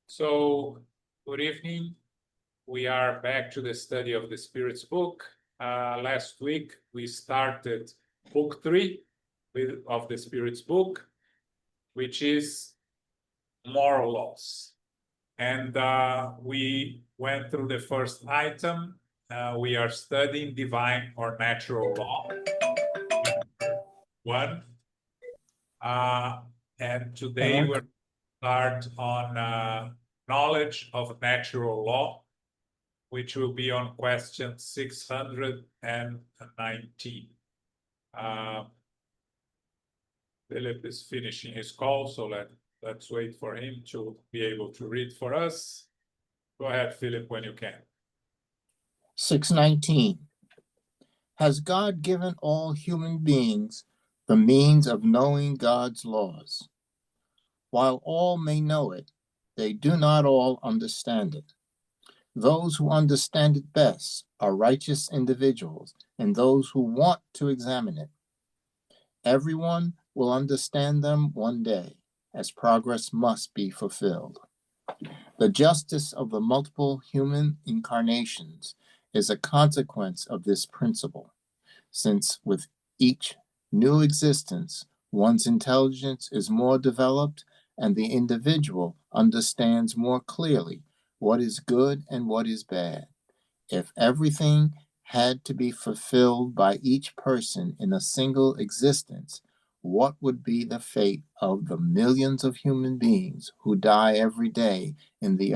So, good evening. We are back to the study of the Spirit's book. Last week, we started book 3 of the Spirit's book, which is moral laws. And we went through the first item. We are studying divine or natural law. 1. And today we're start on knowledge of natural law, which will be on question 619. Philip is finishing his call, so let's wait for him to be able to read for us. Go ahead, Philip, when you can. 619. Has God given all human beings the means of knowing God's laws? While all may know it, they do not all understand it. Those who understand it best are righteous individuals and those who want to examine it. Everyone will understand them one day, as progress must be fulfilled. The justice of the multiple human incarnations is a consequence of this principle, since with each new existence, one's intelligence is more developed and the individual understands more clearly what is good and what is bad. If everything had to be fulfilled by each person in a single existence, what would be the fate of the millions of human beings who die every day in the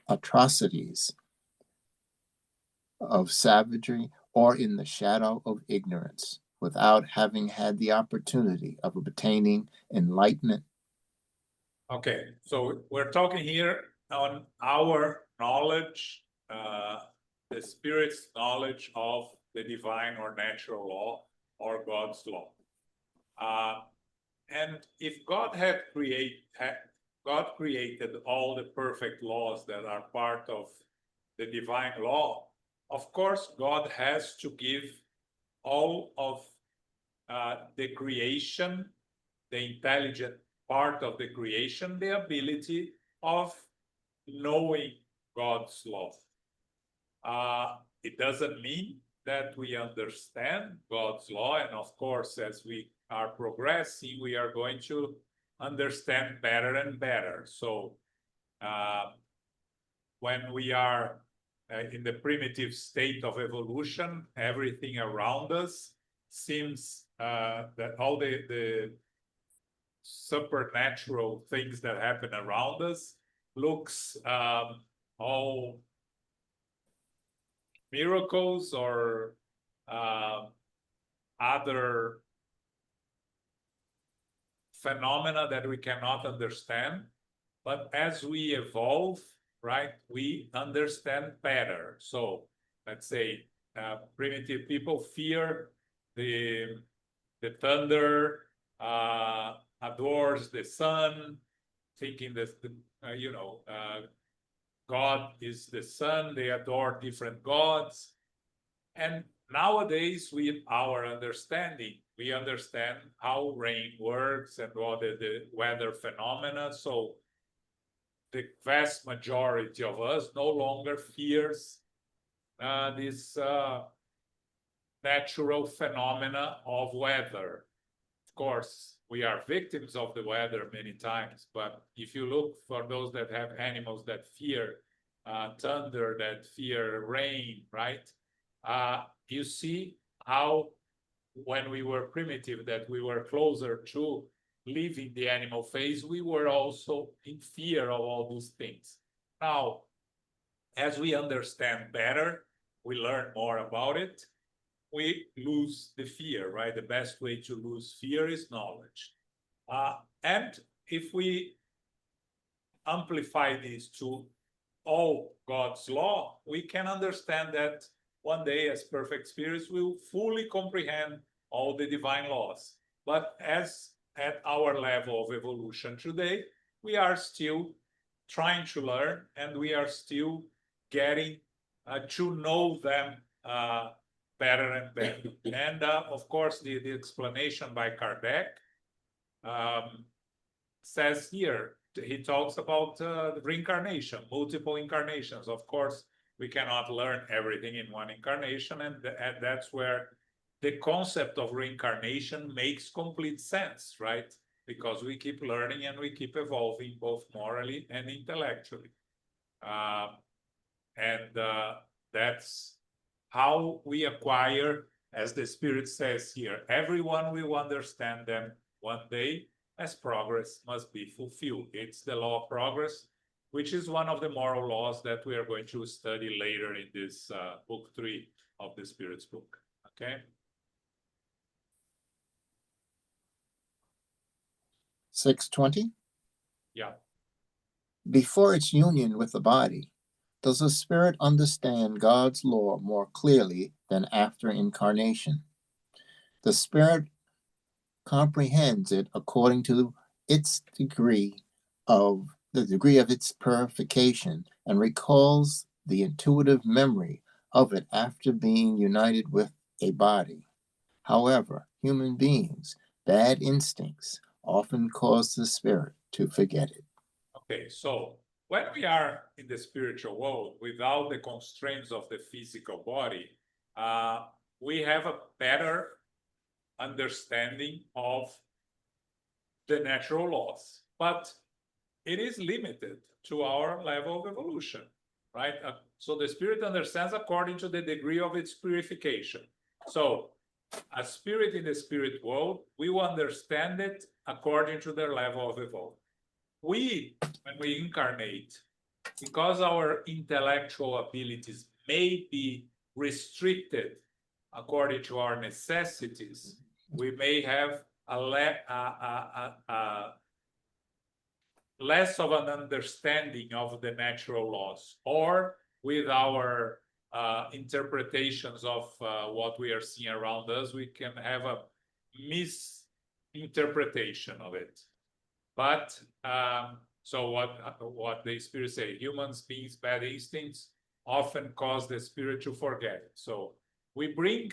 atrocities of savagery or in the shadow of ignorance, without having had the opportunity of obtaining enlightenment? Okay, so we're talking here on our knowledge, the Spirit's knowledge of the divine or natural law or God's law. And if God God created all the perfect laws that are part of the divine law, of course, God has to give all of the creation, the intelligent part of the creation, the ability of knowing God's law. It doesn't mean that we understand God's law, and of course, as we are progressing, we are going to understand better and better. So when we are in the primitive state of evolution, everything around us seems that all the supernatural things that happen around us looks all miracles or other phenomena that we cannot understand. But as we evolve, right, we understand better. So let's say primitive people fear the thunder, adores the sun, thinking that God is the sun. They adore different gods. And nowadays, with our understanding, we understand how rain works and what the weather phenomena. So the vast majority of us no longer fears this natural phenomena of weather. Of course, we are victims of the weather many times, but if you look for those that have animals that fear thunder, that fear rain, right? You see how when we were primitive, that we were closer to living the animal phase, we were also in fear of all those things. Now, as we understand better, we learn more about it, we lose the fear, right? The best way to lose fear is knowledge. And if we amplify this to all God's law, we can understand that one day as perfect spirits will fully comprehend all the divine laws. But as at our level of evolution today, we are still trying to learn, and we are still getting to know them better and better. And of course, the explanation by Kardec says here he talks about the reincarnation, multiple incarnations. Of course, we cannot learn everything in one incarnation, and that's where the concept of reincarnation makes complete sense, right? Because we keep learning and we keep evolving both morally and intellectually. That's how we acquire, as the Spirit says here, everyone will understand them one day, as progress must be fulfilled. It's the law of progress, which is one of the moral laws that we are going to study later in this book 3 of the Spirit's book. Okay? 620. Yeah. Before its union with the body, does the spirit understand God's law more clearly than after incarnation? The spirit comprehends it according to its degree of its purification and recalls the intuitive memory of it after being united with a body. However, human beings' bad instincts often cause the spirit to forget it. Okay, so when we are in the spiritual world without the constraints of the physical body, we have a better understanding of the natural laws, but it is limited to our level of evolution, right? So the spirit understands according to the degree of its purification. So a spirit in the spirit world, we will understand it according to their level of evolution. We, when we incarnate, because our intellectual abilities may be restricted according to our necessities, we may have less of an understanding of the natural laws, or with our interpretations of what we are seeing around us, we can have a misinterpretation of it. But so what the Spirit say, humans beings bad instincts often cause the spirit to forget it. So we bring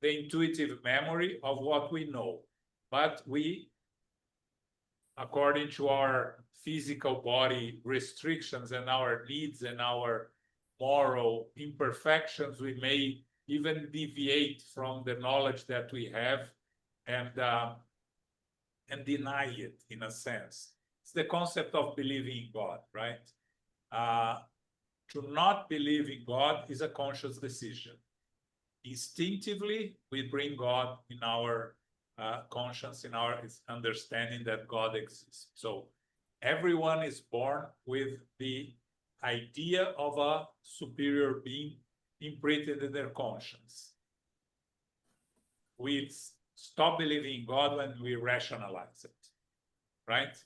the intuitive memory of what we know, but we, according to our physical body restrictions and our needs and our moral imperfections, we may even deviate from the knowledge that we have and deny it, in a sense. It's the concept of believing in God, right? To not believe in God is a conscious decision. Instinctively, we bring God in our conscience, in our understanding that God exists. So everyone is born with the idea of a superior being imprinted in their conscience. We stop believing in God when we rationalize it, right?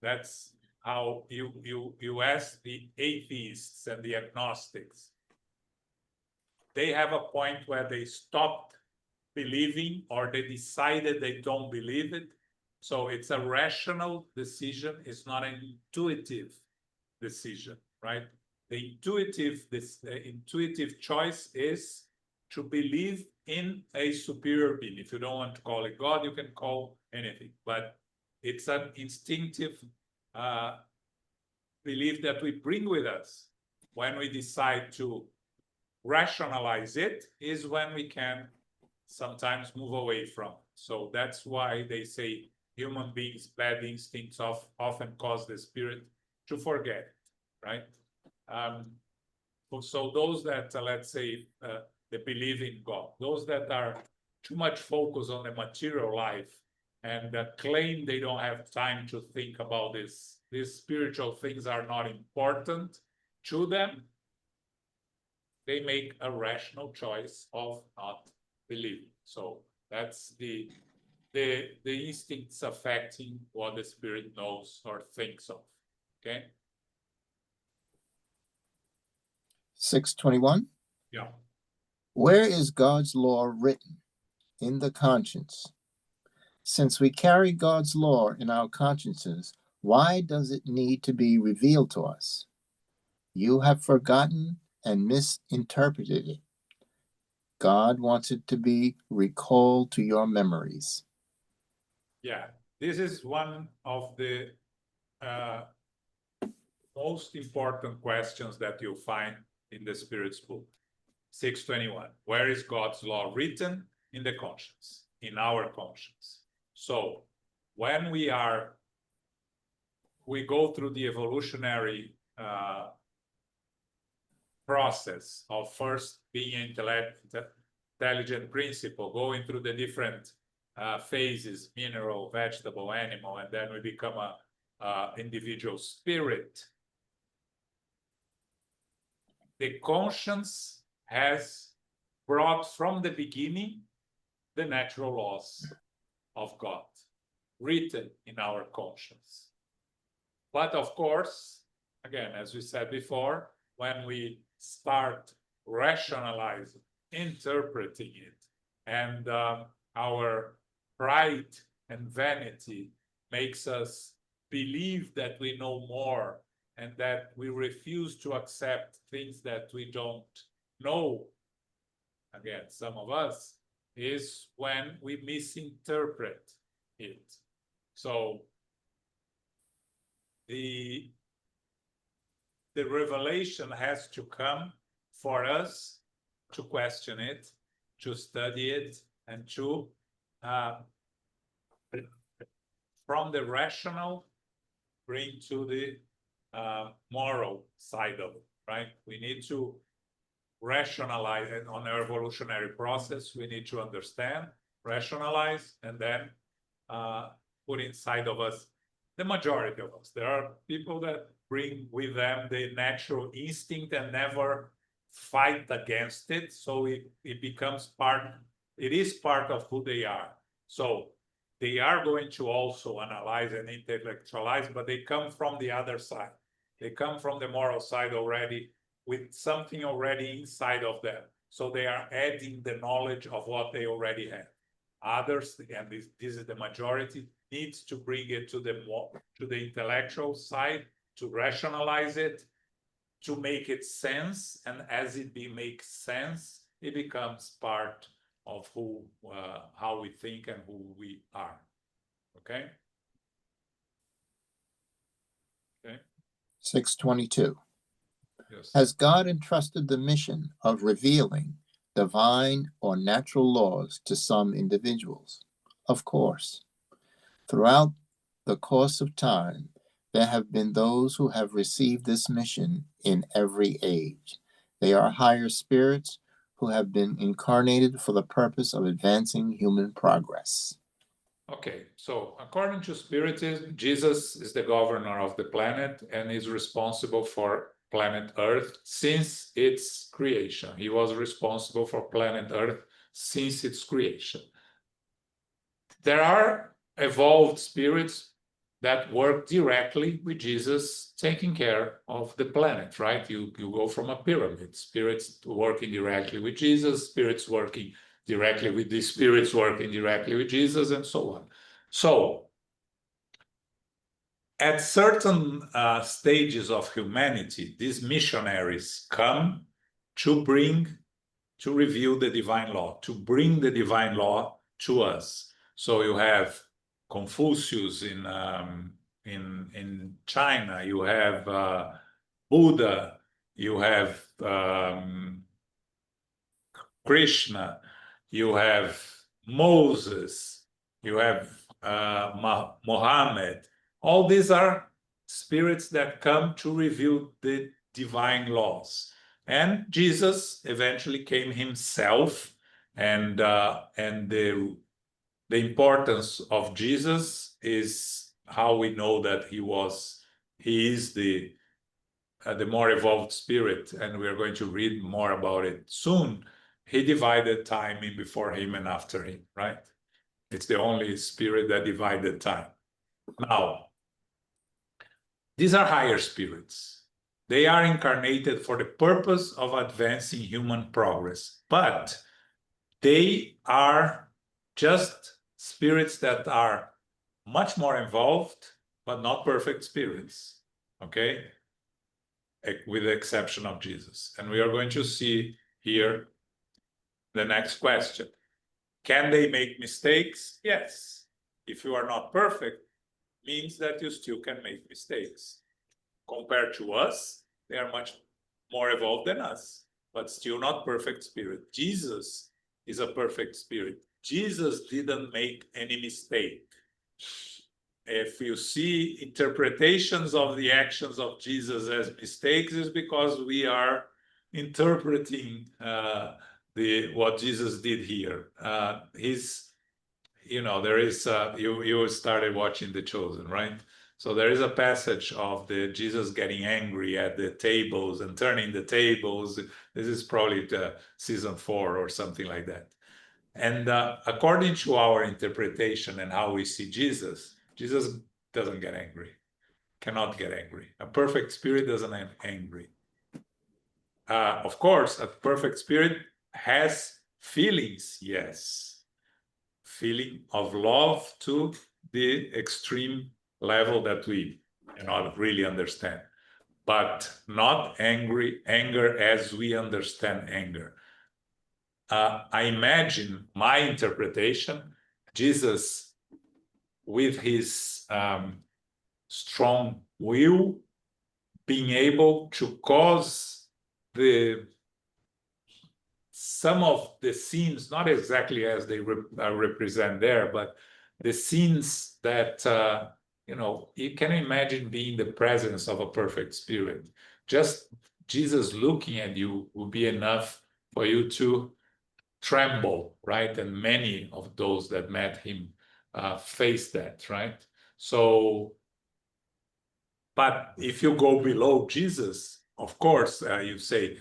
That's how you ask the atheists and the agnostics. They have a point where they stopped believing, or they decided they don't believe it. So it's a rational decision. It's not an intuitive decision, right? The intuitive choice is to believe in a superior being. If you don't want to call it God, you can call anything, but it's an instinctive belief that we bring with us. When we decide to rationalize it is when we can sometimes move away from. So that's why they say human beings' bad instincts often cause the spirit to forget, right? So those that, let's say, they believe in God, those that are too much focused on the material life and claim they don't have time to think about this, these spiritual things are not important to them, they make a rational choice of not believing. So that's the instincts affecting what the spirit knows or thinks of. Okay. 621. Yeah. Where is God's law written? In the conscience. Since we carry God's law in our consciences, why does it need to be revealed to us? You have forgotten and misinterpreted it. God wants it to be recalled to your memories. Yeah, this is one of the most important questions that you'll find in the Spirit's book. 621. Where is God's law written? In the conscience, in our conscience. So when we go through the evolutionary process of first being an intelligent principle, going through the different phases, mineral, vegetable, animal, and then we become a individual spirit. The conscience has brought from the beginning the natural laws of God, written in our conscience. But of course, again, as we said before, when we start rationalizing, interpreting it, and our pride and vanity makes us believe that we know more and that we refuse to accept things that we don't know, again, some of us, is when we misinterpret it. So the revelation has to come for us to question it, to study it, and to, from the rational, bring to the moral side of it, right? We need to rationalize it on our evolutionary process. We need to understand, rationalize, and then put inside of us, the majority of us. There are people that bring with them the natural instinct and never fight against it. So it becomes part, it is part of who they are. So they are going to also analyze and intellectualize, but they come from the other side. They come from the moral side already with something already inside of them. So they are adding the knowledge of what they already have. Others, and this is the majority, needs to bring it to the intellectual side, to rationalize it, to make it sense. And as it makes sense, it becomes part of who, how we think and who we are. Okay? Okay. 622. Yes. Has God entrusted the mission of revealing divine or natural laws to some individuals? Of course. Throughout the course of time, there have been those who have received this mission in every age. They are higher spirits who have been incarnated for the purpose of advancing human progress. Okay, so according to Spiritism, Jesus is the governor of the planet and is responsible for planet Earth since its creation. He was responsible for planet Earth since its creation. There are evolved spirits that work directly with Jesus taking care of the planet, right? You go from a pyramid, spirits working directly with Jesus, spirits working directly with the spirits working directly with Jesus, and so on. So at certain stages of humanity, these missionaries come to reveal the divine law, to bring the divine law to us. So you have Confucius in China, you have Buddha, you have Krishna, you have Moses, you have Muhammad. All these are spirits that come to reveal the divine laws. And Jesus eventually came himself, and the importance of Jesus is how we know that he is the more evolved spirit, and we are going to read more about it soon. He divided time in before him and after him, right? It's the only spirit that divided time. Now, these are higher spirits. They are incarnated for the purpose of advancing human progress, but they are just spirits that are much more involved, but not perfect spirits, okay? With the exception of Jesus. And we are going to see here the next question. Can they make mistakes? Yes. If you are not perfect, means that you still can make mistakes. Compared to us, they are much more evolved than us, but still not perfect spirit. Jesus is a perfect spirit. Jesus didn't make any mistake. If you see interpretations of the actions of Jesus as mistakes, is because we are interpreting what Jesus did here. There is you started watching The Chosen, right? So there is a passage of the Jesus getting angry at the tables and turning the tables. This is probably season 4 or something like that. And according to our interpretation and how we see Jesus, Jesus doesn't get angry, cannot get angry. A perfect spirit doesn't get angry. Of course, a perfect spirit has feelings, yes. Feeling of love to the extreme level that we cannot really understand, but not anger as we understand anger. I imagine my interpretation, Jesus, with his strong will, being able to cause some of the scenes, not exactly as they represent there, but the scenes that, you can imagine being the presence of a perfect spirit. Just Jesus looking at you will be enough for you to tremble, right? And many of those that met him faced that, right? So, but if you go below Jesus, of course, you say,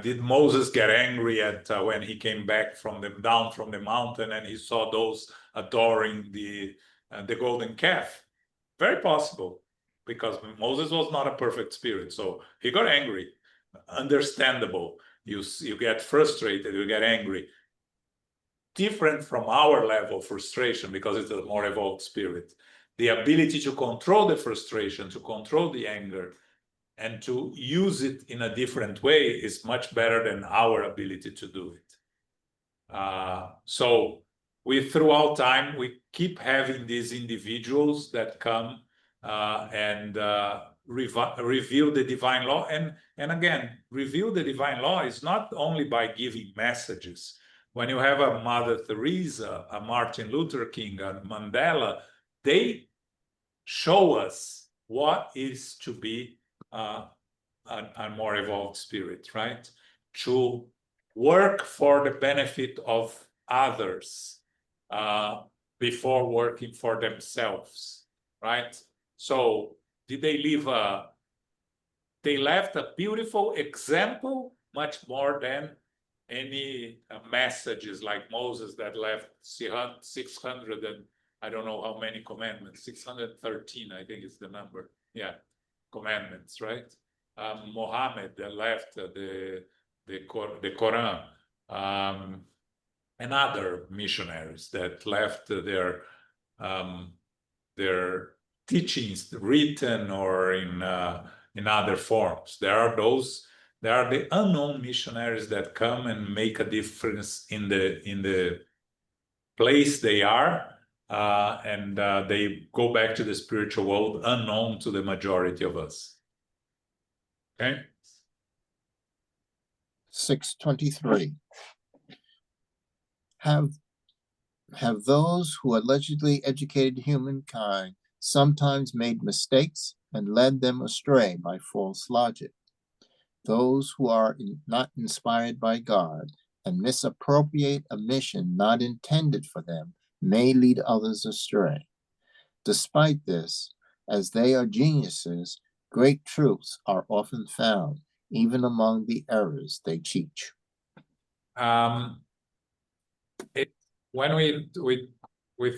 did Moses get angry at when he came back down from the mountain and he saw those adoring the golden calf? Very possible, because Moses was not a perfect spirit, so he got angry. Understandable. You get frustrated, you get angry. Different from our level of frustration, because it's a more evolved spirit. The ability to control the frustration, to control the anger, and to use it in a different way is much better than our ability to do it. So throughout time, we keep having these individuals that come and reveal the divine law. And again, reveal the divine law is not only by giving messages. When you have a Mother Teresa, a Martin Luther King, a Mandela, they show us what is to be a more evolved spirit, right? To work for the benefit of others before working for themselves, right? So did they leave they left a beautiful example, much more than any messages like Moses that left 600 and I don't know how many commandments, 613, I think is the number. Yeah, commandments, right? Muhammad that left the Quran, and other missionaries that left their teachings written or in other forms. There are the unknown missionaries that come and make a difference in the place they are, and they go back to the spiritual world unknown to the majority of us. Okay? 623. Have those who allegedly educated humankind sometimes made mistakes and led them astray by false logic? Those who are not inspired by God and misappropriate a mission not intended for them may lead others astray. Despite this, as they are geniuses, great truths are often found, even among the errors they teach. When we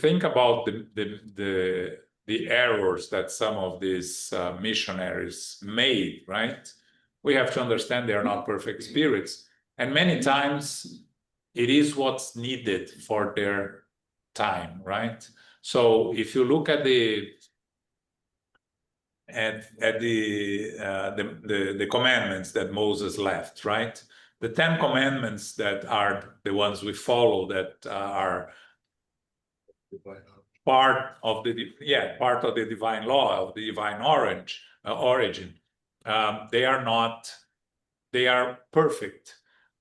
think about the errors that some of these missionaries made, right? We have to understand they are not perfect spirits, and many times it is what's needed for their time, right? So if you look at the commandments that Moses left, right? The 10 commandments that are the ones we follow that are part of the divine law, of the divine origin. They are perfect.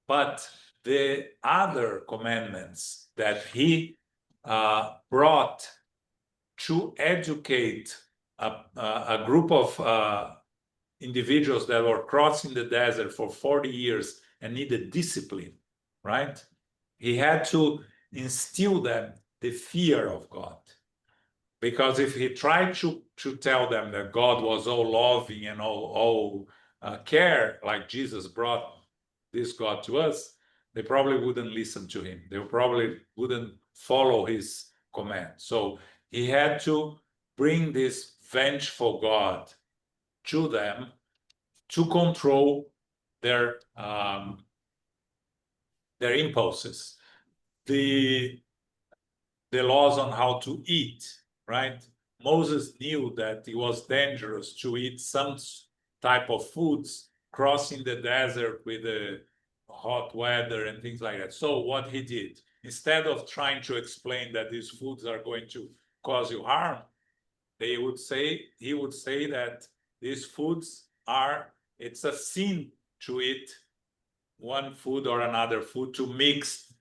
But the other commandments that he brought to educate a group of individuals that were crossing the desert for 40 years and needed discipline, right? He had to instill them the fear of God. Because if he tried to tell them that God was all loving and all care, like Jesus brought this God to us, they probably wouldn't listen to him. They probably wouldn't follow his command. So he had to bring this vengeful God to them to control their impulses. The laws on how to eat, right? Moses knew that it was dangerous to eat some type of foods crossing the desert with the hot weather and things like that. So what he did, instead of trying to explain that these foods are going to cause you harm, he would say that these foods it's a sin to eat one food or another food, to mix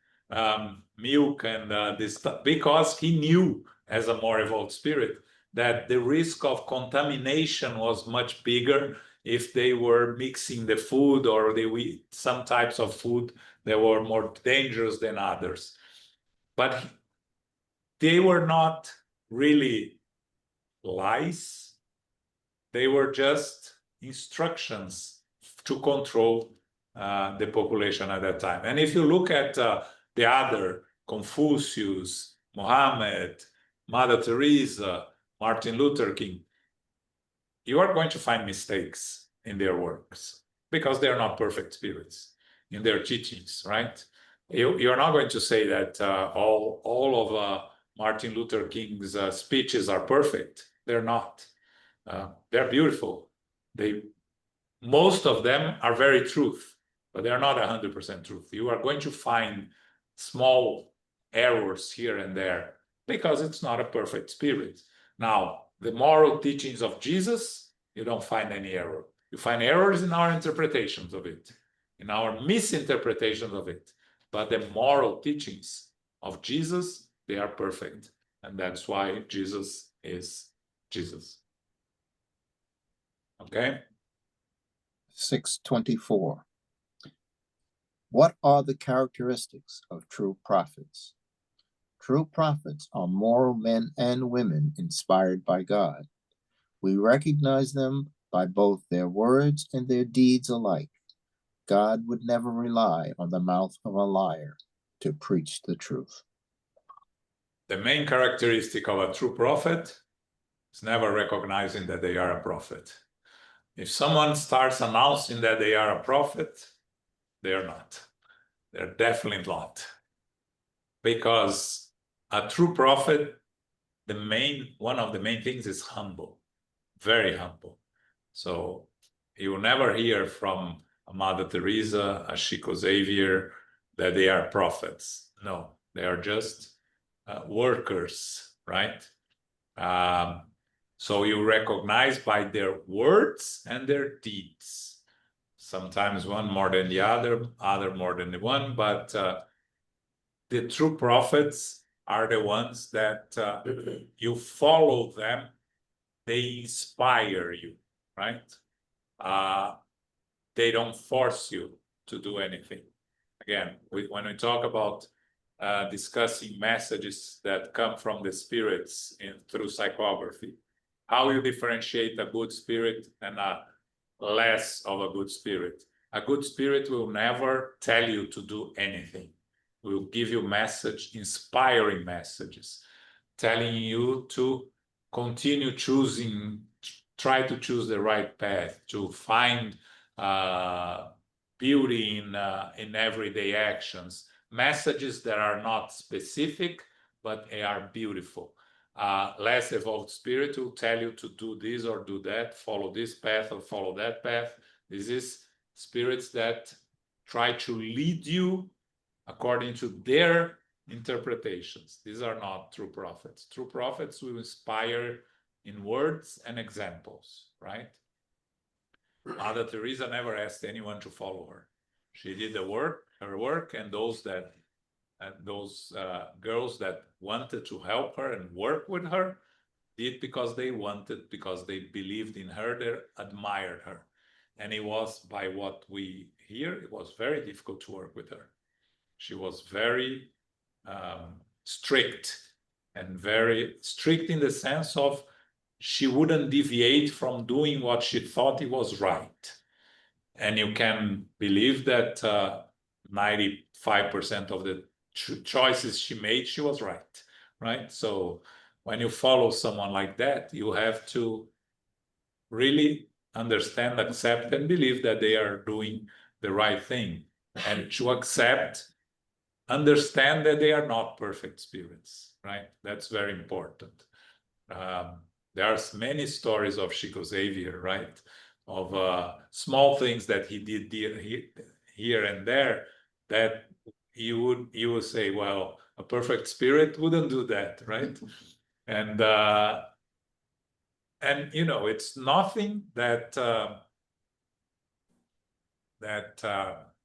milk and this stuff, because he knew, as a more evolved spirit, that the risk of contamination was much bigger if they were mixing the food, or they eat some types of food that were more dangerous than others. But they were not really lies. They were just instructions to control the population at that time. And if you look at the other, Confucius, Muhammad, Mother Teresa, Martin Luther King, you are going to find mistakes in their works, because they are not perfect spirits in their teachings, right? You're not going to say that all of Martin Luther King's speeches are perfect. They're not. They're beautiful. Most of them are very truth, but they're not 100% truth. You are going to find small errors here and there, because it's not a perfect spirit. Now, the moral teachings of Jesus, you don't find any error. You find errors in our interpretations of it, in our misinterpretations of it. But the moral teachings of Jesus, they are perfect. And that's why Jesus is Jesus. Okay? 624. What are the characteristics of true prophets? True prophets are moral men and women inspired by God. We recognize them by both their words and their deeds alike. God would never rely on the mouth of a liar to preach the truth. The main characteristic of a true prophet is never recognizing that they are a prophet. If someone starts announcing that they are a prophet, they are not. They're definitely not. Because a true prophet, one of the main things is humble, very humble. So you will never hear from a Mother Teresa, a Chico Xavier, that they are prophets. No, they are just workers, right? So you recognize by their words and their deeds. Sometimes one more than the other more than the one, but the true prophets are the ones that you follow them. They inspire you, right? They don't force you to do anything. Again, when we talk about discussing messages that come from the spirits through psychography, how you differentiate a good spirit and a less of a good spirit. A good spirit will never tell you to do anything. Will give you inspiring messages, telling you to continue try to choose the right path, to find beauty in everyday actions. Messages that are not specific, but they are beautiful. Less evolved spirit will tell you to do this or do that, follow this path or follow that path. This is spirits that try to lead you according to their interpretations. These are not true prophets. True prophets will inspire in words and examples, right? Mother Teresa never asked anyone to follow her. She did her work, and those girls that wanted to help her and work with her did because they wanted, because they believed in her, they admired her. And it was, by what we hear, it was very difficult to work with her. She was very strict, and very strict in the sense of she wouldn't deviate from doing what she thought it was right. And you can believe that 95% of the choices she made, she was right? So when you follow someone like that, you have to really understand, accept, and believe that they are doing the right thing. And to accept, understand that they are not perfect spirits, right? That's very important. There are many stories of Chico Xavier, right? Of small things that he did here and there that you would say, well, a perfect spirit wouldn't do that, right? And you know, it's nothing that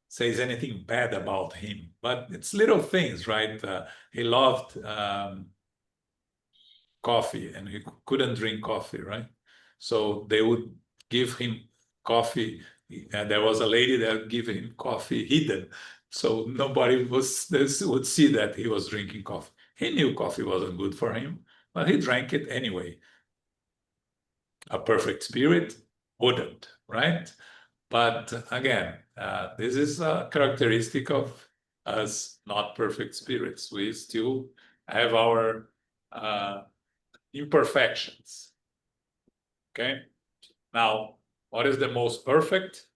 says anything bad about him, but it's little things, right? He loved coffee, and he couldn't drink coffee, right? So they would give him coffee, and there was a lady that would give him coffee hidden, so nobody would see that he was drinking coffee. He knew coffee wasn't good for him, but he drank it anyway. A perfect spirit wouldn't, right? But again, this is a characteristic of us not perfect spirits. We still have our imperfections. Okay. Now, what is the most perfect?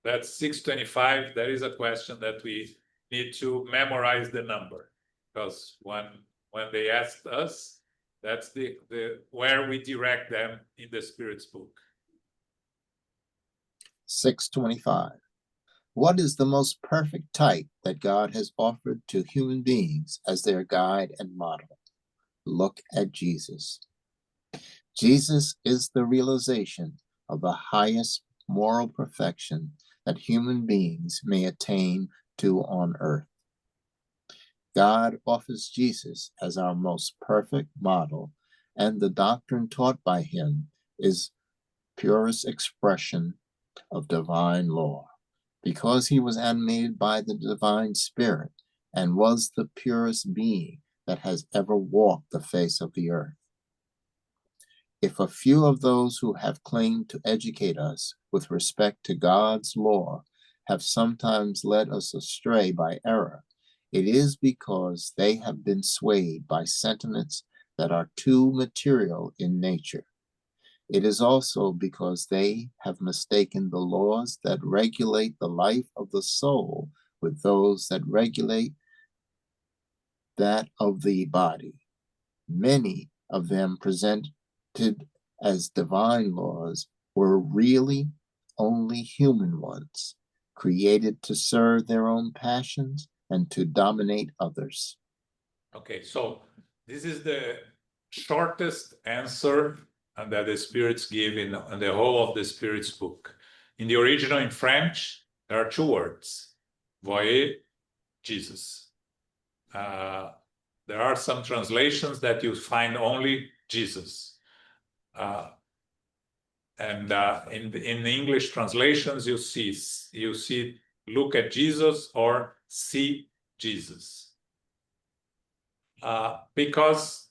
That's 625. That is a question that we need to memorize the number, because when they asked us, that's the where we direct them in the Spirit's book. 625. What is the most perfect type that God has offered to human beings as their guide and model? Look at Jesus. Jesus is the realization of the highest moral perfection that human beings may attain to on earth. God offers Jesus as our most perfect model, and the doctrine taught by him is purest expression of divine law. Because he was animated by the divine spirit and was the purest being that has ever walked the face of the earth. If a few of those who have claimed to educate us with respect to God's law have sometimes led us astray by error, it is because they have been swayed by sentiments that are too material in nature. It is also because they have mistaken the laws that regulate the life of the soul with those that regulate that of the body. Many of them presented as divine laws were really only human ones, created to serve their own passions and to dominate others. Okay, so this is the shortest answer that the spirits give in the whole of the spirits book. In the original in French, there are two words: voyez Jesus. There are some translations that you find only Jesus. And in the English translations, you see look at Jesus or see Jesus. Because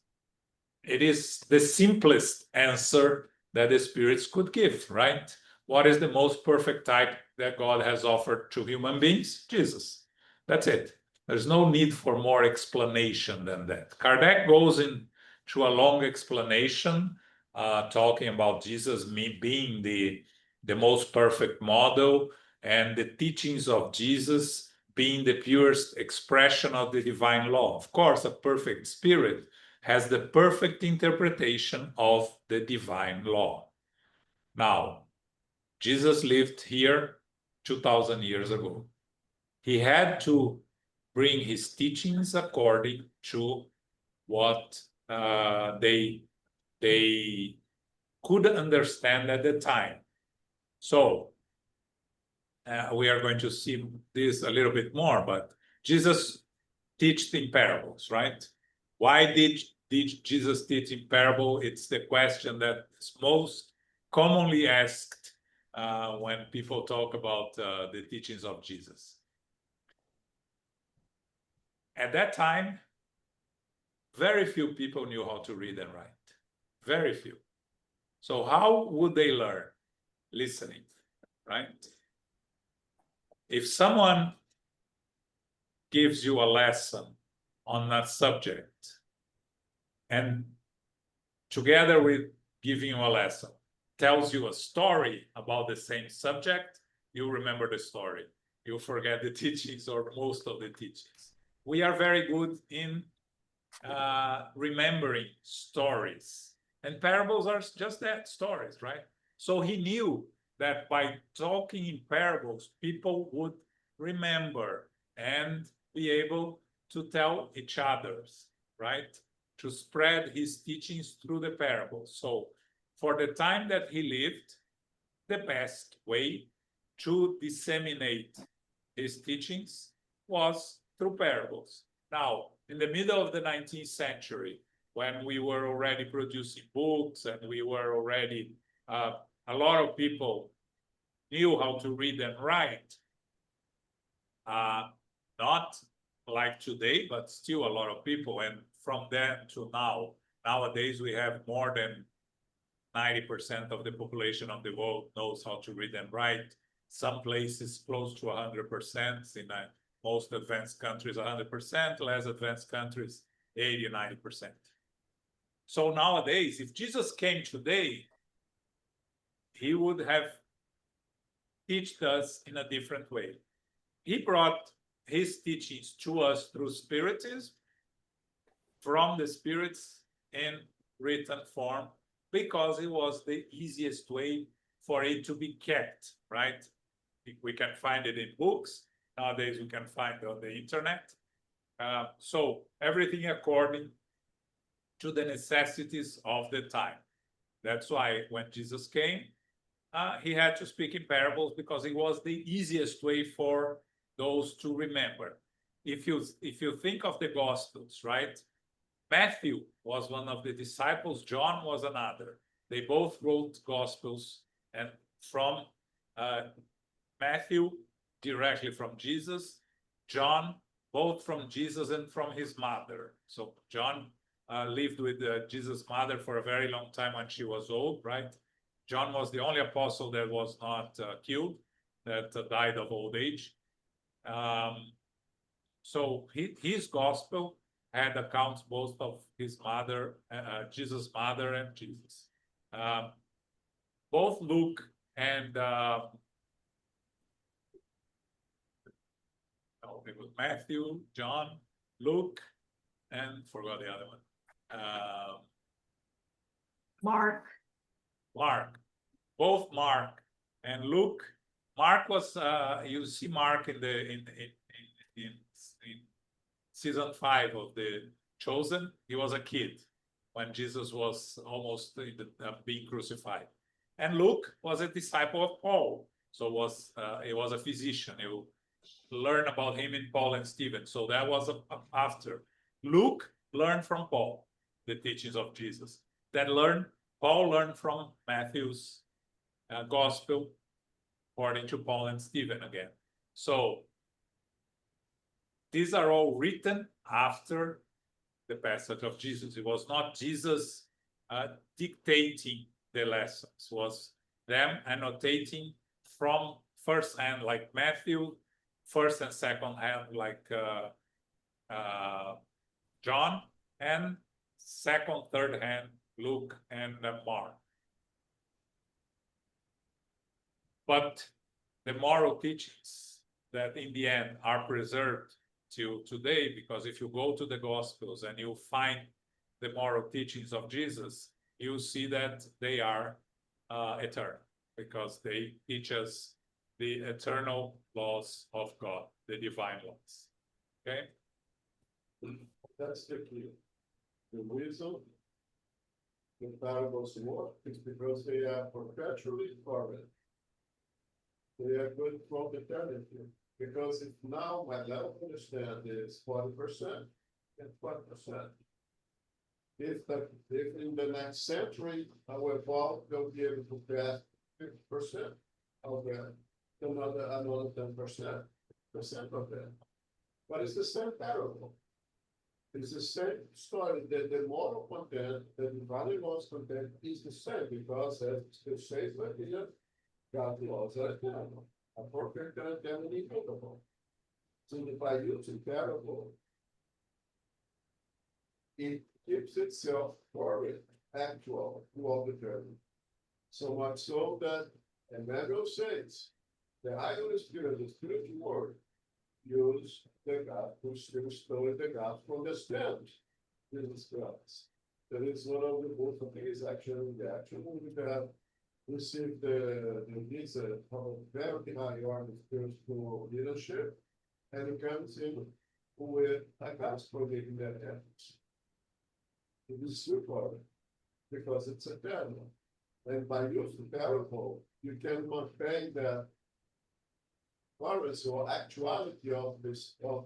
it is the simplest answer that the spirits could give, right? What is the most perfect type that God has offered to human beings? Jesus. That's it. There's no need for more explanation than that. Kardec goes into a long explanation, talking about Jesus being the most perfect model, and the teachings of Jesus being the purest expression of the divine law. Of course, a perfect spirit has the perfect interpretation of the divine law. Now, Jesus lived here 2,000 years ago. He had to bring his teachings according to what they could understand at the time. So we are going to see this a little bit more, but Jesus taught in parables, right? Why did Jesus teach in parable? It's the question that is most commonly asked when people talk about the teachings of Jesus. At that time, very few people knew how to read and write. Very few. So how would they learn? Listening, right? If someone gives you a lesson on that subject, and together with giving you a lesson, tells you a story about the same subject, you remember the story. You forget the teachings or most of the teachings. We are very good in remembering stories. And parables are just that, stories, right? So he knew that by talking in parables, people would remember and be able to tell each other's, right? To spread his teachings through the parables. So for the time that he lived, the best way to disseminate his teachings was through parables. Now, in the middle of the 19th century, when we were already producing books and we were already, a lot of people knew how to read and write, not like today, but still a lot of people. And from then to now, nowadays we have more than 90% of the population of the world knows how to read and write. Some places close to 100%, in most advanced countries 100%, less advanced countries 80, 90%. So nowadays, if Jesus came today, he would have taught us in a different way. He brought his teachings to us through spiritism, from the spirits in written form, because it was the easiest way for it to be kept, right? We can find it in books. Nowadays, we can find it on the internet. So everything according to the necessities of the time. That's why when Jesus came, he had to speak in parables because it was the easiest way for those to remember. If you think of the Gospels, right? Matthew was one of the disciples, John was another. They both wrote Gospels, and from Matthew, directly from Jesus, John, both from Jesus and from his mother. So John lived with Jesus' mother for a very long time when she was old, right? John was the only apostle that was not killed, that died of old age. So his gospel had accounts both of his mother, Jesus' mother, and Jesus. Both Luke and it was Matthew, John, Luke, and forgot the other one. Mark. Mark. Both Mark and Luke. Mark was you see Mark in season 5 of The Chosen. He was a kid when Jesus was almost being crucified. And Luke was a disciple of Paul, so he was a physician. You learn about him in Paul and Stephen. So that was after. Luke learned from Paul the teachings of Jesus. Paul learned from Matthew's gospel according to Paul and Stephen again. So these are all written after the passage of Jesus. It was not Jesus dictating the lessons, it was them annotating from first hand, like Matthew, first and second hand, like John, and second, third hand, Luke and Mark. But the moral teachings that in the end are preserved till today, because if you go to the Gospels and you find the moral teachings of Jesus, you see that they are eternal, because they teach us the eternal laws of God, the divine laws. Okay, That's the key. The reason the parables work is because they are perpetually forward. They are good from eternity. Because if now my level of understanding is 40% and 20%. If in the next century our evolve, they'll be able to pass 50% of that, another 10% of that. But it's the same parable. It's the same story, the moral content, the divine laws content is the same, because as it says right here, God's laws are eternal, are perfect and immutable. So if I use a parable, it keeps itself forward, actual, throughout the journey. So much so that Emmanuel says, the Holy Spirit, the spiritual word, use the gospel, still stole the gospel, understand Jesus Christ. That is one of the both of these actually the action we have received the visa of very high order spiritual leadership, and it comes in with a gospel making that happens. It is super because it's eternal. And by using parable, you can convey that or actuality of this of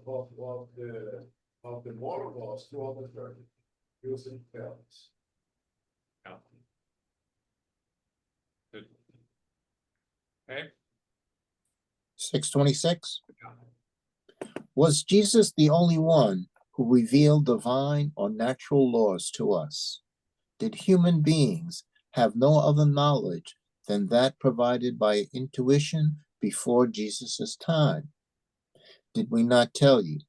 the moral laws to other journey using parables. yeah. Good. Okay, 626. Was Jesus the only one who revealed divine or natural laws to us? Did human beings have no other knowledge than that provided by intuition before Jesus' time? Did we not tell you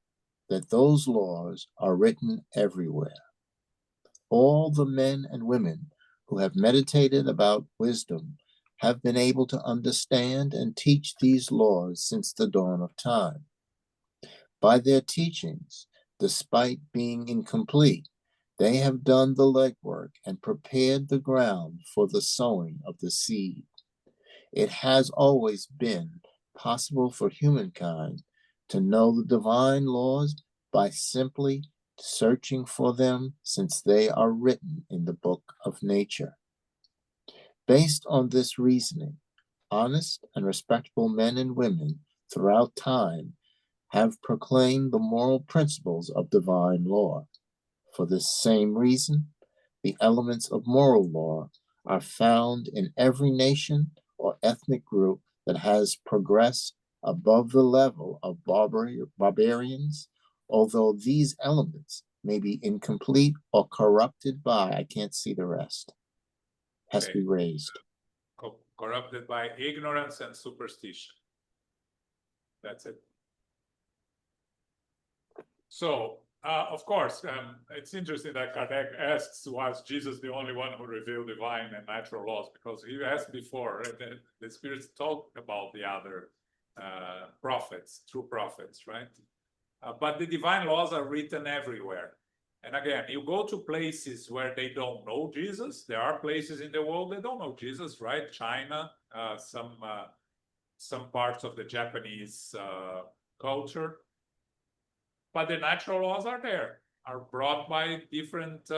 that those laws are written everywhere? All the men and women who have meditated about wisdom have been able to understand and teach these laws since the dawn of time. By their teachings, despite being incomplete, they have done the legwork and prepared the ground for the sowing of the seed. It has always been possible for humankind to know the divine laws by simply searching for them, since they are written in the book of nature. Based on this reasoning, honest and respectable men and women throughout time have proclaimed the moral principles of divine law. For this same reason, the elements of moral law are found in every nation or ethnic group that has progressed above the level of barbarians, although these elements may be incomplete or corrupted by, I can't see the rest, has to be raised. Corrupted by ignorance and superstition. That's it. So, of course, it's interesting that Kardec asks, was Jesus the only one who revealed divine and natural laws? Because he asked before, and the spirits talked about the other prophets, true prophets, right? But the divine laws are written everywhere. And again, you go to places where they don't know Jesus. There are places in the world that don't know Jesus, right? China, some parts of the Japanese culture. But the natural laws are there, are brought by different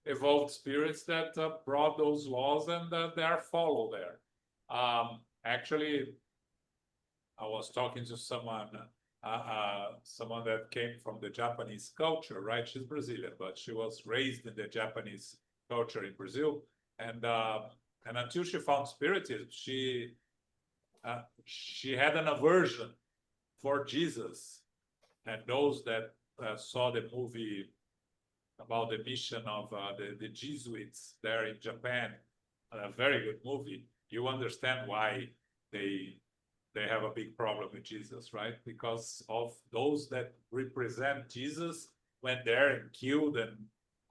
evolved spirits that brought those laws, and they are followed there. Actually, I was talking to someone that came from the Japanese culture, right? She's Brazilian, but she was raised in the Japanese culture in Brazil, and until she found Spiritism, she had an aversion for Jesus. And those that saw the movie about the mission of the Jesuits there in Japan, a very good movie, you understand why they have a big problem with Jesus, right? Because of those that represent Jesus went there and killed and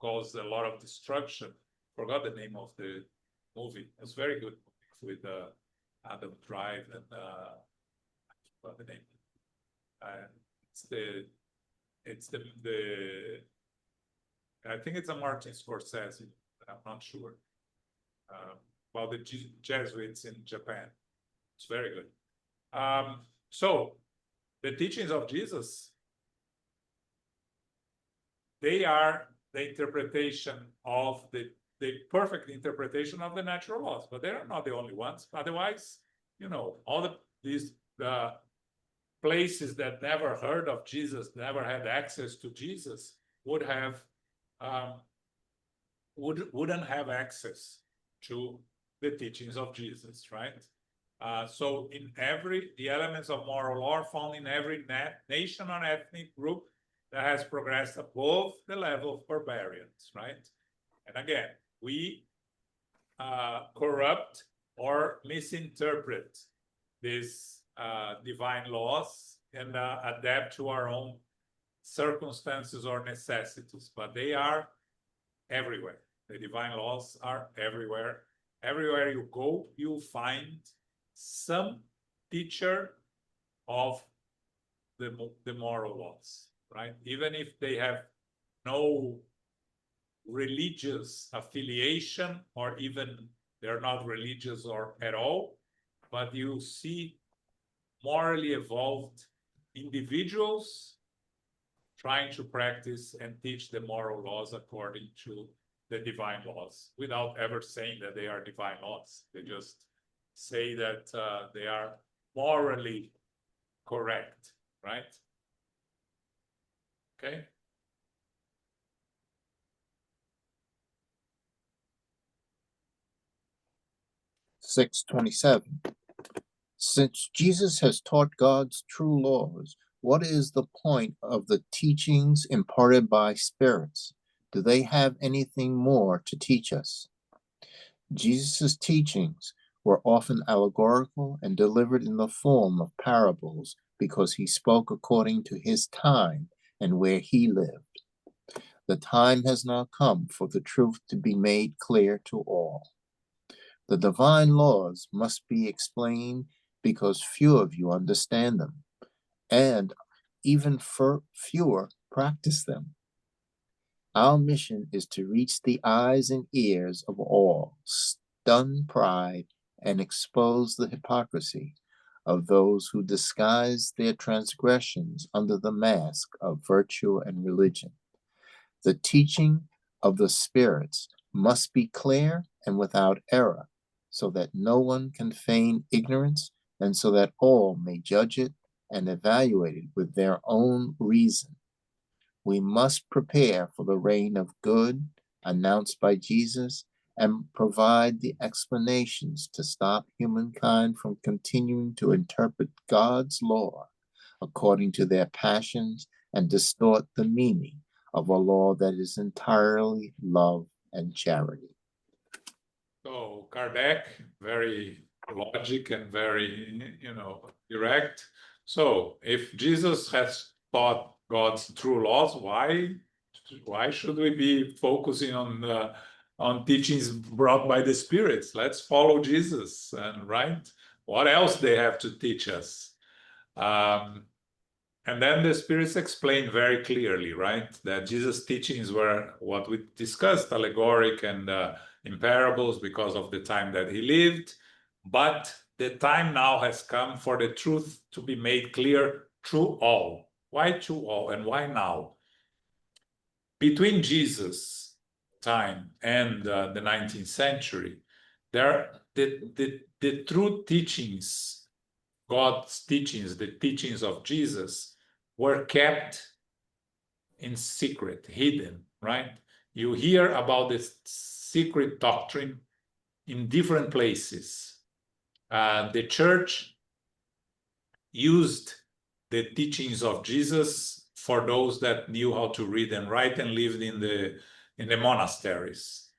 caused a lot of destruction. Forgot the name of the movie. It's very good with Adam Drive and what the name. It's the I think it's a Martin Scorsese, I'm not sure. About the Jesuits in Japan. It's very good. So the teachings of Jesus they are the interpretation of the perfect interpretation of the natural laws, but they are not the only ones. Otherwise, you know, all these places that never heard of Jesus, never had access to Jesus, wouldn't have access to the teachings of Jesus, right? So in the elements of moral law are found in every nation or ethnic group that has progressed above the level of barbarians, right? And again, we corrupt or misinterpret these divine laws and adapt to our own circumstances or necessities, but they are everywhere. The divine laws are everywhere. Everywhere you go, you'll find some teacher of the moral laws, right? Even if they have no religious affiliation, or even they're not religious or at all, but you see morally evolved individuals trying to practice and teach the moral laws according to the divine laws, without ever saying that they are divine laws. They just say that they are morally correct, right? Okay. Six 27. Since Jesus has taught God's true laws, what is the point of the teachings imparted by spirits? Do they have anything more to teach us? Jesus' teachings were often allegorical and delivered in the form of parables because he spoke according to his time and where he lived. The time has now come for the truth to be made clear to all. The divine laws must be explained because few of you understand them, and even fewer practice them. Our mission is to reach the eyes and ears of all, stun pride, and expose the hypocrisy of those who disguise their transgressions under the mask of virtue and religion. The teaching of the spirits must be clear and without error, so that no one can feign ignorance, and so that all may judge it and evaluate it with their own reason. We must prepare for the reign of good announced by Jesus and provide the explanations to stop humankind from continuing to interpret God's law according to their passions and distort the meaning of a law that is entirely love and charity. So Kardec, very logic and very, direct. So if Jesus has taught God's true laws, why should we be focusing on teachings brought by the spirits? Let's follow Jesus, and right? What else they have to teach us? And then the spirits explain very clearly, right, that Jesus' teachings were what we discussed, allegoric and in parables because of the time that he lived. But the time now has come for the truth to be made clear to all. Why to all and why now? Between Jesus' time and the 19th century, the true teachings, God's teachings, the teachings of Jesus, were kept in secret, hidden, right? You hear about this secret doctrine in different places. The church used the teachings of Jesus for those that knew how to read and write and lived in the monasteries.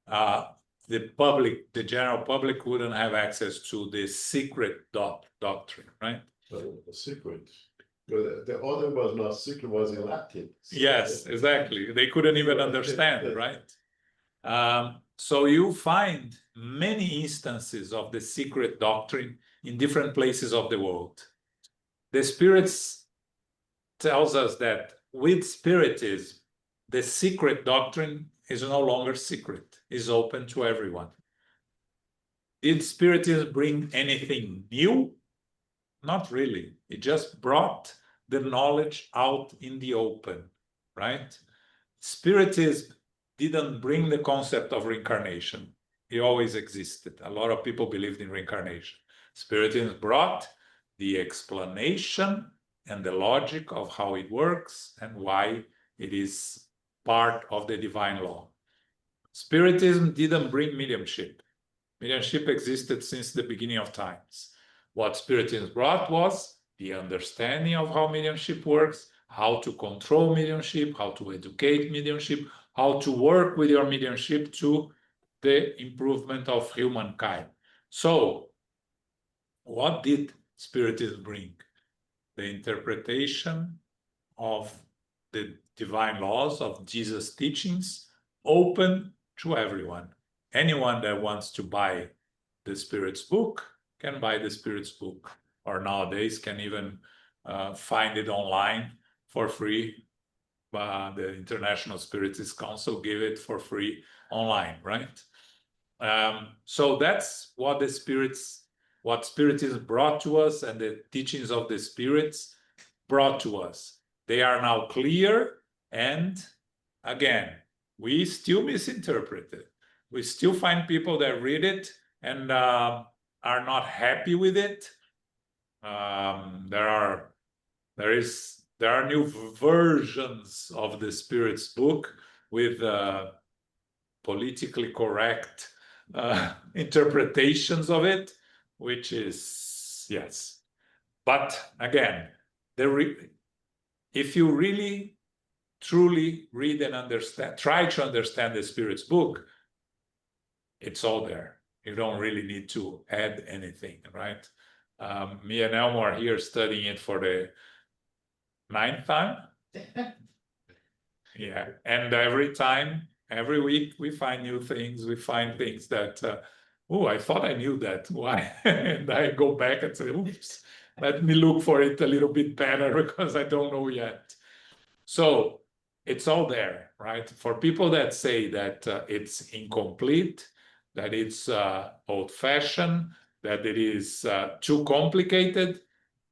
The general public wouldn't have access to the secret doctrine, right? The secret. The other was not secret, was in Latin. Yes, exactly. They couldn't even understand, right? So you find many instances of the secret doctrine in different places of the world. The spirits tells us that with spiritism, the secret doctrine is no longer secret, is open to everyone. Did spiritism bring anything new? Not really. It just brought the knowledge out in the open, right? Spiritism didn't bring the concept of reincarnation. It always existed. A lot of people believed in reincarnation. Spiritism brought the explanation and the logic of how it works and why it is part of the divine law. Spiritism didn't bring mediumship. Mediumship existed since the beginning of times. What Spiritism brought was the understanding of how mediumship works, how to control mediumship, how to educate mediumship, how to work with your mediumship to the improvement of humankind. So, what did Spiritism bring? The interpretation of the divine laws of Jesus' teachings, open to everyone. Anyone that wants to buy the Spirit's book can buy the Spirit's book, or nowadays can even find it online for free. The International Spiritist Council gave it for free online, right? So that's what what Spiritism brought to us, and the teachings of the spirits brought to us. They are now clear, and again, we still misinterpret it. We still find people that read it and are not happy with it. There are new versions of the Spirit's book with politically correct interpretations of it, which is, yes. But again, if you really, truly read and understand, try to understand the Spirit's book, it's all there. You don't really need to add anything, right? Me and Elmo are here studying it for the 9th time. Yeah, and every week we find new things. We find things that, oh, I thought I knew that. Why? And I go back and say, oops, let me look for it a little bit better because I don't know yet. So it's all there, right? For people that say that it's incomplete, that it's old-fashioned, that it is too complicated,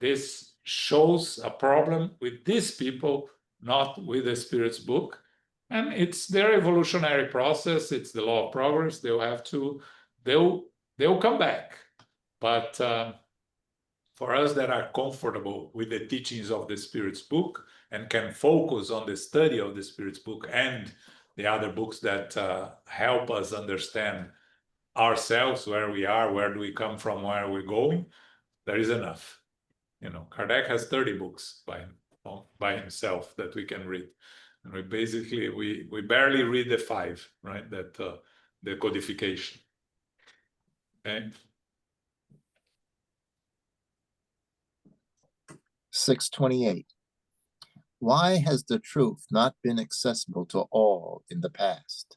this shows a problem with these people, not with the Spirit's book. And it's their evolutionary process. It's the law of progress. They'll come back. But for us that are comfortable with the teachings of the Spirit's book and can focus on the study of the Spirit's book and the other books that help us understand ourselves, where we are, where do we come from, where we're going, there is enough. You know, Kardec has 30 books by himself that we can read. And we basically, we barely read the 5, right? That the codification. Okay. 628. Why has the truth not been accessible to all in the past?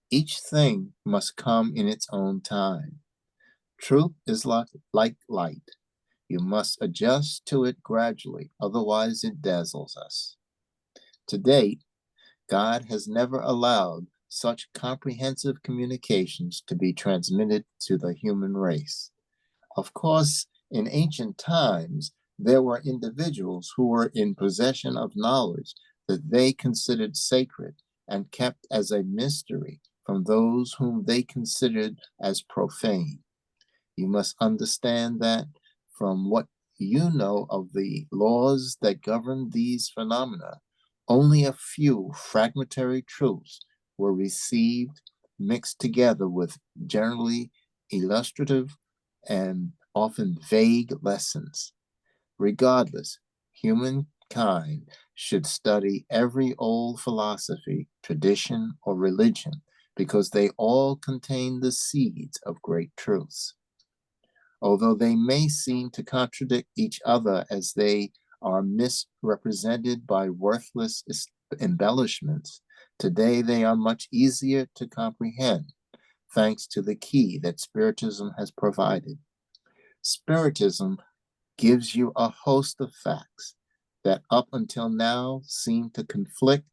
Each thing must come in its own time. Truth is like light. You must adjust to it gradually, otherwise it dazzles us. To date, God has never allowed such comprehensive communications to be transmitted to the human race. Of course, in ancient times, there were individuals who were in possession of knowledge that they considered sacred and kept as a mystery from those whom they considered as profane. You must understand that from what you know of the laws that govern these phenomena, only a few fragmentary truths were received, mixed together with generally illustrative and often vague lessons. Regardless, humankind should study every old philosophy, tradition, or religion because they all contain the seeds of great truths. Although they may seem to contradict each other as they are misrepresented by worthless embellishments, today they are much easier to comprehend, thanks to the key that Spiritism has provided. Spiritism gives you a host of facts that up until now seem to conflict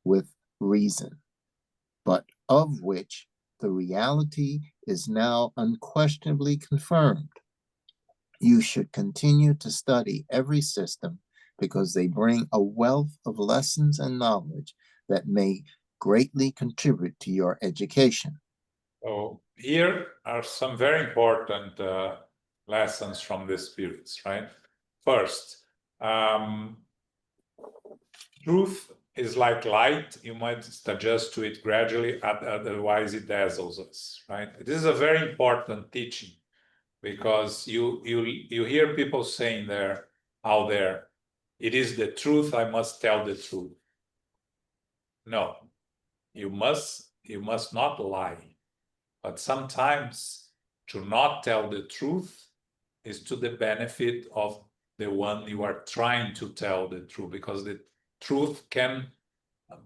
with reason, but of which the reality is now unquestionably confirmed. You should continue to study every system because they bring a wealth of lessons and knowledge that may greatly contribute to your education. So here are some very important lessons from the spirits, right? First, truth is like light. You must adjust to it gradually, otherwise it dazzles us, right? This is a very important teaching, because you hear people saying there, out there, it is the truth, I must tell the truth. No, you must not lie. But sometimes to not tell the truth is to the benefit of the one you are trying to tell the truth, because the truth can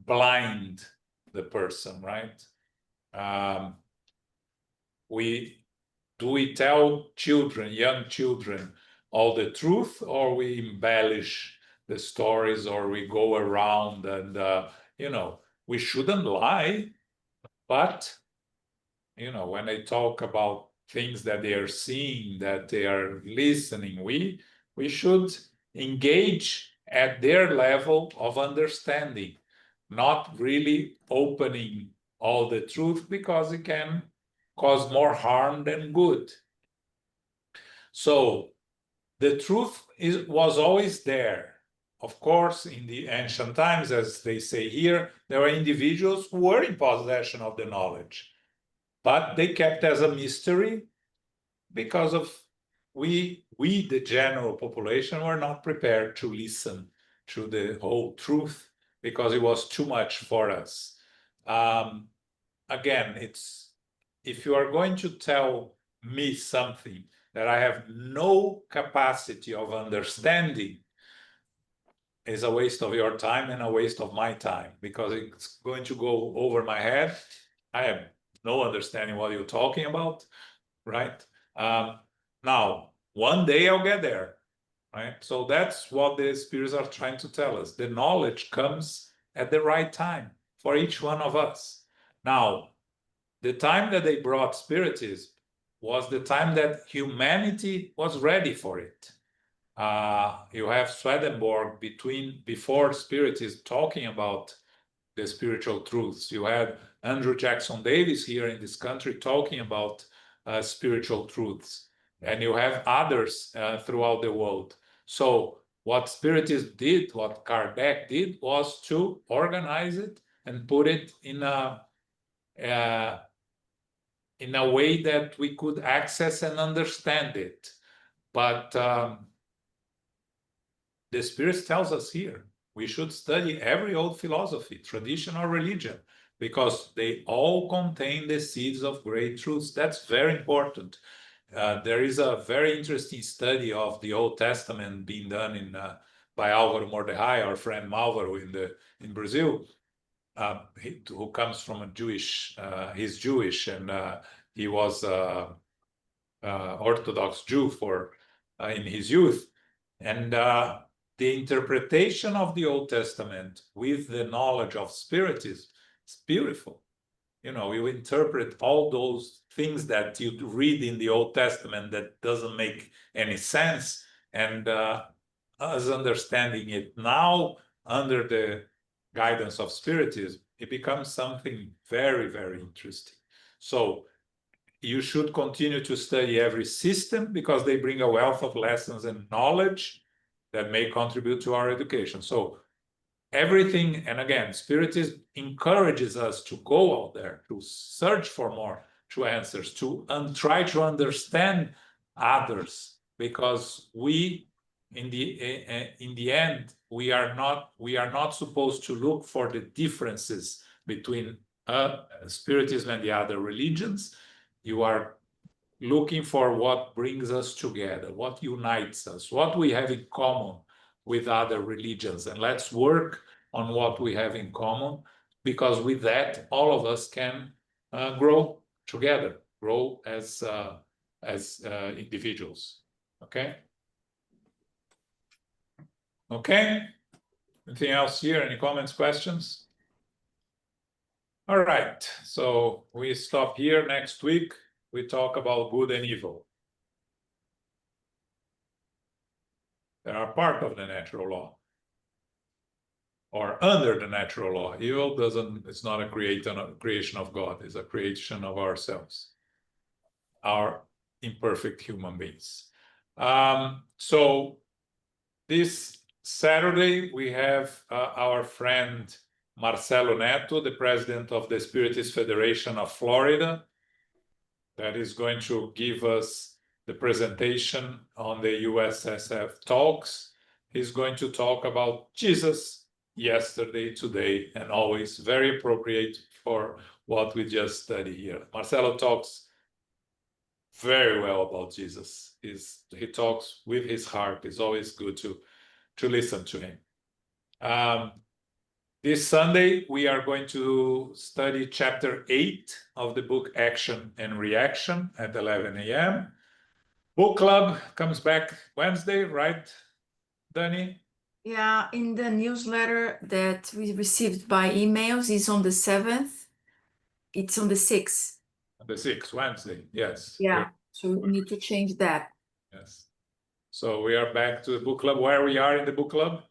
blind the person, right? We tell children, young children, all the truth, or we embellish the stories, or we go around and we shouldn't lie, but when they talk about things that they are seeing, that they are listening, we should engage at their level of understanding, not really opening all the truth, because it can cause more harm than good. So the truth was always there. Of course, in the ancient times, as they say here, there were individuals who were in possession of the knowledge, but they kept as a mystery because of we, the general population, were not prepared to listen to the whole truth, because it was too much for us. Again, if you are going to tell me something that I have no capacity of understanding, is a waste of your time and a waste of my time, because it's going to go over my head. I have no understanding what you're talking about, right? Now, one day I'll get there, right? So that's what the spirits are trying to tell us. The knowledge comes at the right time for each one of us. Now, the time that they brought Spiritism was the time that humanity was ready for it. You have Swedenborg before Spiritism talking about the spiritual truths. You had Andrew Jackson Davis here in this country talking about spiritual truths. And you have others throughout the world. So what Spiritism did, what Kardec did, was to organize it and put it in a way that we could access and understand it. But the Spirit tells us here, we should study every old philosophy, tradition, or religion, because they all contain the seeds of great truths. That's very important. There is a very interesting study of the Old Testament being done by Álvaro Mordecai, our friend Álvaro in Brazil, who comes from a Jewish, he's Jewish, and he was Orthodox Jew in his youth. And the interpretation of the Old Testament with the knowledge of Spiritism is beautiful. You interpret all those things that you read in the Old Testament that doesn't make any sense, and us understanding it now under the guidance of Spiritism, it becomes something very, very interesting. So you should continue to study every system, because they bring a wealth of lessons and knowledge that may contribute to our education. So everything, and again, Spiritism encourages us to go out there, to search for more true answers, to try to understand others, because we, in the end, we are not supposed to look for the differences between Spiritism and the other religions. You are looking for what brings us together, what unites us, what we have in common with other religions, and let's work on what we have in common, because with that, all of us can grow together, grow as individuals. Okay? Okay? Anything else here? Any comments, questions? All right, so we stop here. Next week, we talk about good and evil. They are part of the natural law. or under the natural law. Evil it's not a creation of God, it's a creation of ourselves, our imperfect human beings. So this Saturday, we have our friend Marcelo Neto, the president of the Spiritist Federation of Florida, that is going to give us the presentation on the USSF talks. He's going to talk about Jesus yesterday, today, and always, very appropriate for what we just studied here. Marcelo talks very well about Jesus. He talks with his heart. It's always good to listen to him. This Sunday, we are going to study chapter 8 of the book Action and Reaction at 11 a.m. Book club comes back Wednesday, right, Dani? Yeah, in the newsletter that we received by emails is on the 7th. It's on the 6th. The 6th, Wednesday, yes. Yeah, so we need to change that. Yes. So we are back to the book club. Where we are in the book club?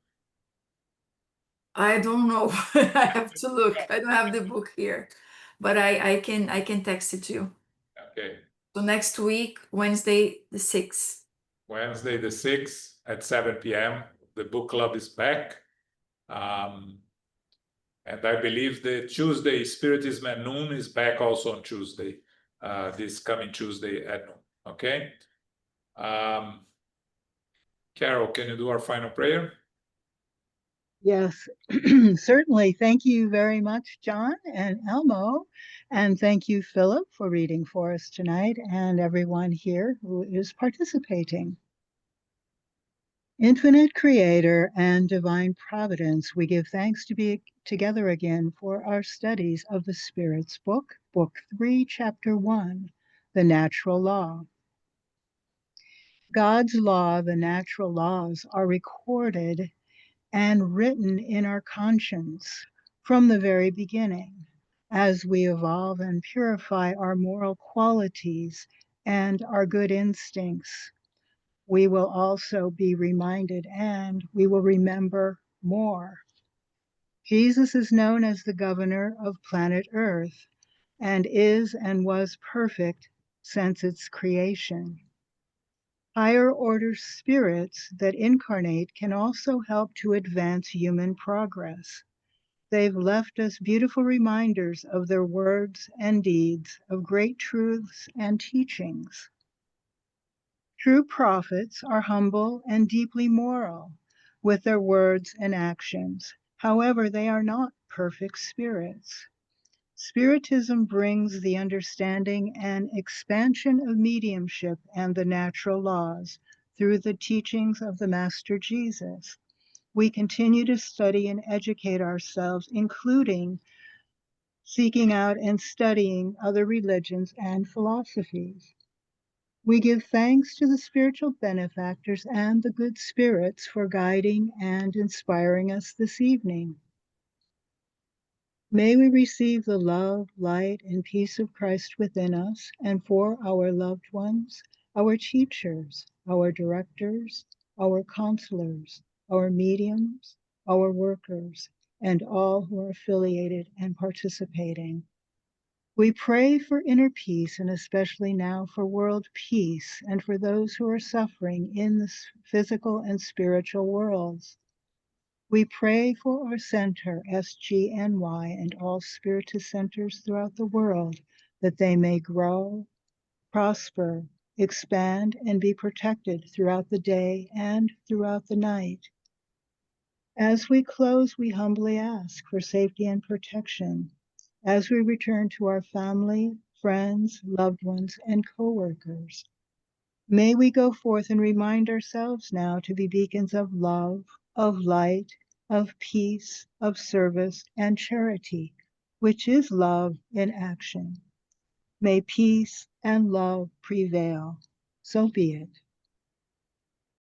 I don't know. I have to look. I don't have the book here, but I can text it to you. Okay. So next week, Wednesday the 6th. Wednesday the 6th at 7 p.m. The book club is back. And I believe the Tuesday Spiritism at noon is back also on Tuesday, this coming Tuesday at noon. Okay. Carol, can you do our final prayer? Yes, certainly. Thank you very much, John and Elmo. And thank you, Philip, for reading for us tonight, and everyone here who is participating. Infinite Creator and Divine Providence, we give thanks to be together again for our studies of the Spirit's Book, Book 3, Chapter 1, The Natural Law. God's law, the natural laws, are recorded and written in our conscience from the very beginning. As we evolve and purify our moral qualities and our good instincts, we will also be reminded and we will remember more. Jesus is known as the governor of planet Earth and is and was perfect since its creation. Higher order spirits that incarnate can also help to advance human progress. They've left us beautiful reminders of their words and deeds, of great truths and teachings. True prophets are humble and deeply moral with their words and actions. However, they are not perfect spirits. Spiritism brings the understanding and expansion of mediumship and the natural laws through the teachings of the Master Jesus. We continue to study and educate ourselves, including seeking out and studying other religions and philosophies. We give thanks to the spiritual benefactors and the good spirits for guiding and inspiring us this evening. May we receive the love, light, and peace of Christ within us and for our loved ones, our teachers, our directors, our counselors, our mediums, our workers, and all who are affiliated and participating. We pray for inner peace and especially now for world peace and for those who are suffering in the physical and spiritual worlds. We pray for our center, SGNY, and all Spiritist centers throughout the world, that they may grow, prosper, expand, and be protected throughout the day and throughout the night. As we close, we humbly ask for safety and protection as we return to our family, friends, loved ones, and co-workers. May we go forth and remind ourselves now to be beacons of love, of light, of peace, of service, and charity, which is love in action. May peace and love prevail. So be it.